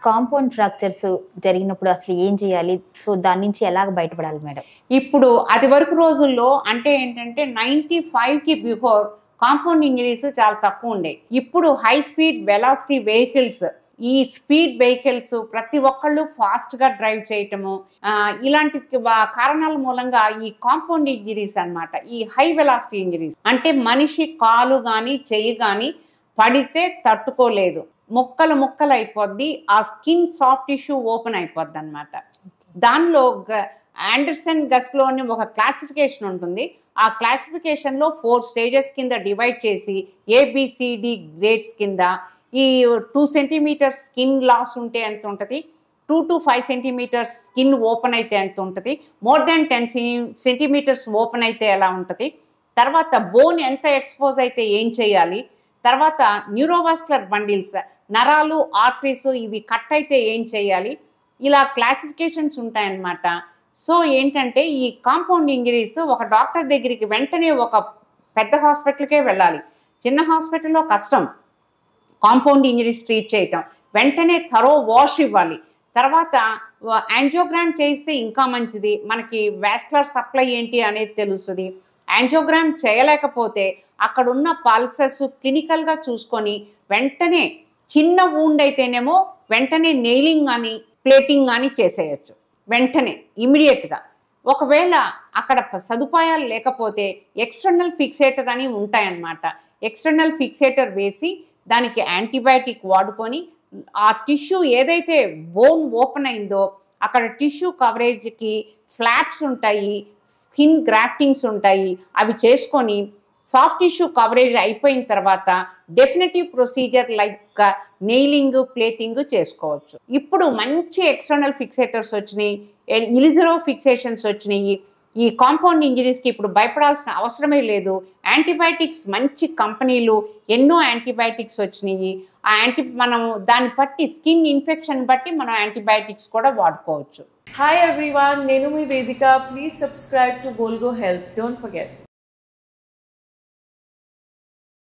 Compound fractures జరిగినప్పుడు అసలు ఏం చేయాలి? సో, దాని నుంచి ఎలాగ బయటపడాలి మేడం? ఇప్పుడు అది వరకు రోజుల్లో అంటే ఏంటంటే 95కి బిఫోర్ కాంపౌండ్ ఇంజరీస్ చాలా తక్కువ ఉండే. ఇప్పుడు హై స్పీడ్ వెలాసిటీ వెహికల్స్, ఈ స్పీడ్ వెహికల్స్ ప్రతి ఒక్కళ్ళు ఫాస్ట్గా డ్రైవ్ చేయటము, ఇలాంటి కారణాల మూలంగా ఈ కాంపౌండ్ ఇంజరీస్ అన్నమాట. ఈ హై వెలాసిటీ ఇంజరీస్ అంటే మనిషి కాలు కానీ చెయ్యి కానీ పడితే తట్టుకోలేదు, ముక్కలు ముక్కలు అయిపోద్ది, ఆ స్కిన్ సాఫ్ట్ టిష్యూ ఓపెన్ అయిపోద్ది అనమాట. దానిలో ఆండర్సన్ గస్లో అని ఒక క్లాసిఫికేషన్ ఉంటుంది. ఆ క్లాసిఫికేషన్లో 4 స్టేజెస్ కింద డివైడ్ చేసి ఏబిసిడి గ్రేడ్స్ కింద ఈ 2 సెంటీమీటర్స్ స్కిన్ లాస్ ఉంటే ఎంత ఉంటుంది, 2 to 5 సెంటీమీటర్స్ స్కిన్ ఓపెన్ అయితే ఎంత ఉంటుంది, మోర్ దాన్ 10 సెంటీమీటర్స్ ఓపెన్ అయితే ఎలా ఉంటుంది, తర్వాత బోన్ ఎంత ఎక్స్పోజ్ అయితే ఏం చేయాలి, తర్వాత న్యూరోవాస్కులర్ బండిల్స్ నరాలు ఆర్టరీస్ ఇవి కట్ అయితే ఏం చేయాలి, ఇలా క్లాసిఫికేషన్స్ ఉంటాయన్నమాట. సో ఏంటంటే ఈ కాంపౌండ్ ఇంజరీస్ ఒక డాక్టర్ దగ్గరికి వెంటనే ఒక పెద్ద హాస్పిటల్కే వెళ్ళాలి. చిన్న హాస్పిటల్లో కష్టం కాంపౌండ్ ఇంజరీస్ ట్రీట్ చేయటం. వెంటనే థరో వాష్ ఇవ్వాలి. తర్వాత యాంజియోగ్రామ్ చేస్తే ఇంకా మంచిది, మనకి వాస్కులర్ సప్లై ఏంటి అనేది తెలుస్తుంది. యాంజియోగ్రామ్ చేయలేకపోతే అక్కడున్న పల్సెస్ క్లినికల్గా చూసుకొని వెంటనే చిన్న వూండ్ అయితేనేమో వెంటనే నెయిలింగ్ కానీ ప్లేటింగ్ కానీ చేసేయచ్చు వెంటనే ఇమీడియట్గా. ఒకవేళ అక్కడ సదుపాయాలు లేకపోతే ఎక్స్టర్నల్ ఫిక్సేటర్ అని ఉంటాయన్నమాట. ఎక్స్టర్నల్ ఫిక్సేటర్ వేసి దానికి యాంటీబయాటిక్ వాడుకొని ఆ టిష్యూ ఏదైతే బోన్ ఓపెన్ అయిందో అక్కడ టిష్యూ కవరేజ్కి ఫ్లాప్స్ ఉంటాయి, స్కిన్ గ్రాఫ్టింగ్స్ ఉంటాయి, అవి చేసుకొని సాఫ్ట్ టిష్యూ కవరేజ్ అయిపోయిన తర్వాత definitive procedure like nailing plating చేసుకోవచ్చు. ఇప్పుడు మంచి ఎక్స్టర్నల్ ఫిక్సేటర్స్ వచ్చినాయి, ఇలిజరో ఫిక్సేషన్స్ వచ్చినాయి. ఈ కాంపౌండ్ ఇంజరీస్కి ఇప్పుడు భయపడాల్సిన అవసరమే లేదు. యాంటీబయాటిక్స్ మంచి కంపెనీలు ఎన్నో యాంటీబయాటిక్స్ వచ్చినాయి. మనం దాన్ని బట్టి స్కిన్ ఇన్ఫెక్షన్ బట్టి మనం యాంటీబయాటిక్స్ కూడా వాడుకోవచ్చు. Hi everyone, Nenu mi Vedika. Please subscribe to Volgo Health. Don't forget.